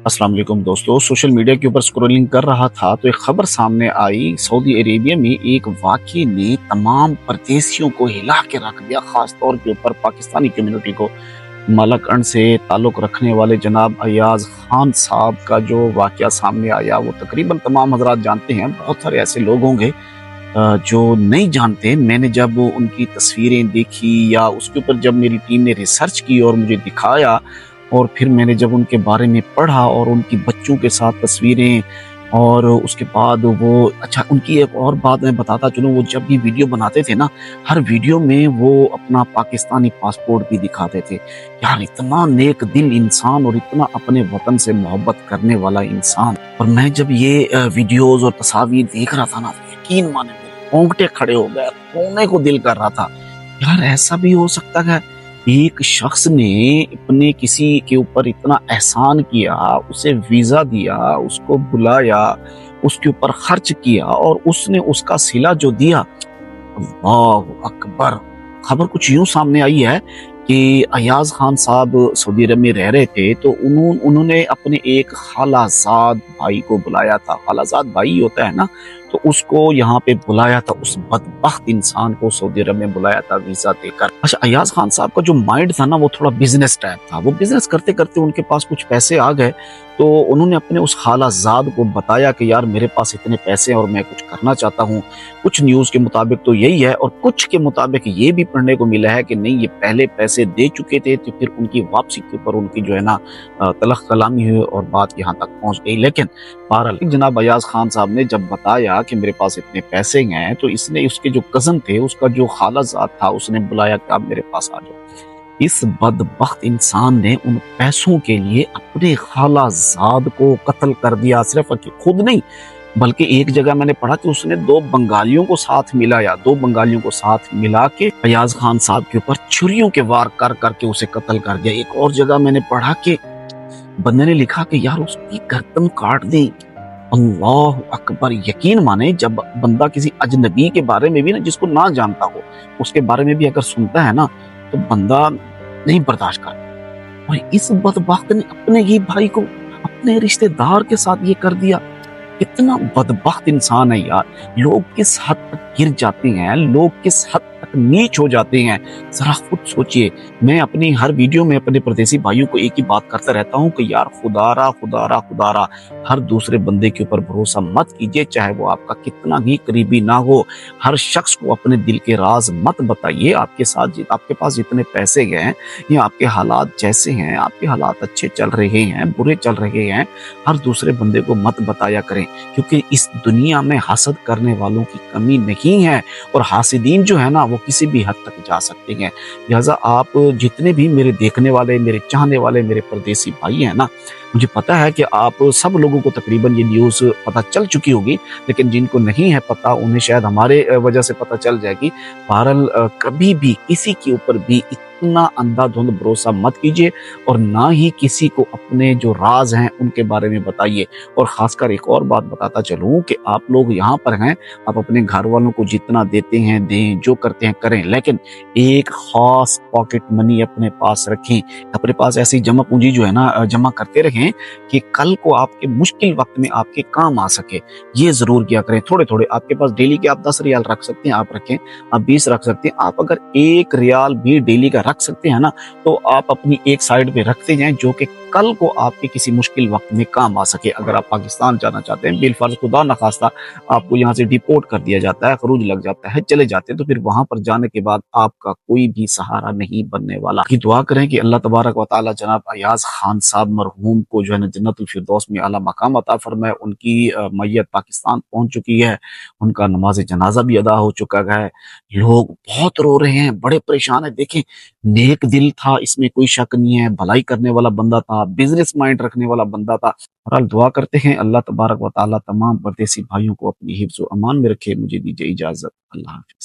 अस्सलाम वालेकुम दोस्तों, सोशल मीडिया के ऊपर स्क्रॉलिंग कर रहा था तो एक खबर सामने आई। सऊदी अरेबिया में एक वाक़ये ने तमाम परदेशियों को हिला के रख दिया, खास तौर के ऊपर पाकिस्तानी कम्युनिटी को। मलकअंड से ताल्लुक़ रखने वाले जनाब अयाज़ खान साहब का जो वाक़या सामने आया वो तकरीबन तमाम हज़रात जानते हैं। बहुत सारे ऐसे लोग होंगे जो नहीं जानते। मैंने जब उनकी तस्वीरें देखी या उसके ऊपर जब मेरी टीम ने रिसर्च की और मुझे दिखाया, और फिर मैंने जब उनके बारे में पढ़ा और उनकी बच्चों के साथ तस्वीरें, और उसके बाद वो अच्छा, उनकी एक और बात मैं बताता चलूँ, वो जब भी वीडियो बनाते थे ना, हर वीडियो में वो अपना पाकिस्तानी पासपोर्ट भी दिखाते थे। यार इतना नेक दिल इंसान और इतना अपने वतन से मोहब्बत करने वाला इंसान। और मैं जब ये वीडियोस और तस्वीर देख रहा था ना, यकीन माने मेरे रोंगटे खड़े हो गए, रोने को दिल कर रहा था। यार ऐसा भी हो सकता है एक शख्स ने अपने किसी के ऊपर इतना एहसान किया, उसे वीजा दिया, उसको बुलाया, उसके ऊपर खर्च किया और उसने उसका सिला जो दिया, अल्लाह अकबर। खबर कुछ यूं सामने आई है कि अयाज खान साहब सऊदी अरब में रह रहे थे, तो उन्होंने अपने एक खालाजाद भाई को बुलाया था। खालाजाद भाई होता है ना, तो उसको यहाँ पे बुलाया था, उस बदबख्त इंसान को सऊदी अरब में बुलाया था वीजा देकर। अच्छा, अयाज खान साहब का जो माइंड था ना, वो थोड़ा बिजनेस टाइप था। वो बिजनेस करते करते उनके पास कुछ पैसे आ गए, तो उन्होंने अपने उस खालाजाद को बताया कि यार मेरे पास इतने पैसे हैं और मैं कुछ करना चाहता हूँ। कुछ न्यूज़ के मुताबिक तो यही है, और कुछ के मुताबिक ये भी पढ़ने को मिला है कि नहीं, ये पहले पैसे दे चुके थे, तो फिर उनकी वापसी के ऊपर उनकी जो है ना तलख कलामी हुई और बात यहाँ तक पहुँच गई। लेकिन बहरहाल जनाब अयाज खान साहब ने जब बताया कि मेरे पास इतने पैसे हैं, तो इसने उसके जो कज़न थे, उसका जो खालाजाद था, उसने बुलाया कि आप मेरे पास आ जाओ। इस बदबख्त इंसान ने उन पैसों के लिए अपने खालाजाद को कत्ल कर दिया। सिर्फ खुद नहीं, बल्कि एक जगह मैंने पढ़ा कि उसने दो बंगालियों को साथ मिलाया, दो बंगालियों को साथ मिला के अयाज खान साहब के ऊपर छुरियों के वार कर करके उसे कत्ल कर दिया। एक और जगह मैंने पढ़ा कि बंदे ने लिखा कि यार उसकी गर्दन काट दी। अल्लाह अकबर। यकीन माने, जब बंदा किसी अजनबी के बारे में भी ना, जिसको ना जानता हो, उसके बारे में भी अगर सुनता है ना, तो बंदा नहीं बर्दाश्त करता। और इस बदबख्त ने अपने ही भाई को अपने रिश्तेदार के साथ ये कर दिया। कितना बदबख्त इंसान है यार। लोग किस हद तक गिर जाते हैं, लोग किस हद तक नीच हो जाते हैं, जरा खुद सोचिए। मैं अपनी हर वीडियो में अपने परदेसी भाइयों को एक ही बात करता रहता हूँ कि यार खुदारा खुदारा खुदारा, हर दूसरे बंदे के ऊपर भरोसा मत कीजिए, चाहे वो आपका कितना ही करीबी ना हो। हर शख्स को अपने दिल के राज मत बताइए। आपके साथ आपके पास जितने पैसे हैं या आपके हालात जैसे हैं, आपके हालात अच्छे चल रहे हैं, बुरे चल रहे हैं, हर दूसरे बंदे को मत बताया करें, क्योंकि इस दुनिया में हसद करने वालों की कमी नहीं है, और हासिदीन जो है ना, वो किसी भी हद तक जा सकते हैं। लिहाजा आप जितने भी मेरे देखने वाले, मेरे चाहने वाले, मेरे परदेसी भाई हैं ना, मुझे पता है कि आप सब लोगों को तकरीबन ये न्यूज़ पता चल चुकी होगी, लेकिन जिनको नहीं है पता, उन्हें शायद हमारे वजह से पता चल जाएगी। बहरहाल कभी भी किसी के ऊपर भी इतना अंधाधुंध भरोसा मत कीजिए, और ना ही किसी को अपने जो राज हैं उनके बारे में बताइए। और खासकर एक और बात बताता चलूं कि आप लोग यहाँ पर हैं, आप अपने घर वालों को जितना देते हैं दें, जो करते हैं करें, लेकिन एक खास पॉकेट मनी अपने पास रखें। अपने पास ऐसी जमा पूंजी जो है ना, जमा करते रहें कि कल को आपके मुश्किल वक्त में आपके काम आ सके। ये जरूर किया करें। थोड़े थोड़े आपके पास डेली के आप 10 रियाल रख सकते हैं, आप रखें। आप 20 रख सकते हैं। आप अगर 1 रियाल भी डेली का रख सकते हैं ना, तो आप अपनी एक साइड पे रखते जाएं, जो कि कल को आपके किसी मुश्किल वक्त में काम आ सके। अगर आप पाकिस्तान जाना चाहते हैं, बिलफर्ज खुदा न खास्ता आपको यहाँ से डिपोर्ट कर दिया जाता है, खरूज लग जाता है, चले जाते हैं, तो फिर वहां पर जाने के बाद आपका कोई भी सहारा नहीं बनने वाला। कि दुआ करें कि अल्लाह तबारक व तआला जनाब अयाज खान साहब मरहूम को जो है ना जन्नतुल फिरदौस में आला मकाम अता फरमाए। उनकी मैयत पाकिस्तान पहुंच चुकी है, उनका नमाज जनाजा भी अदा हो चुका है। लोग बहुत रो रहे हैं, बड़े परेशान है। देखें, नेक दिल था, इसमें कोई शक नहीं है, भलाई करने वाला बंदा था, बिजनेस माइंड रखने वाला बंदा था। बहरहाल दुआ करते हैं अल्लाह तबारक व तआला तमाम परदेसी भाइयों को अपनी हिफ्ज़ व अमान में रखे। मुझे दीजिए इजाजत। अल्लाह हाफ़िज़।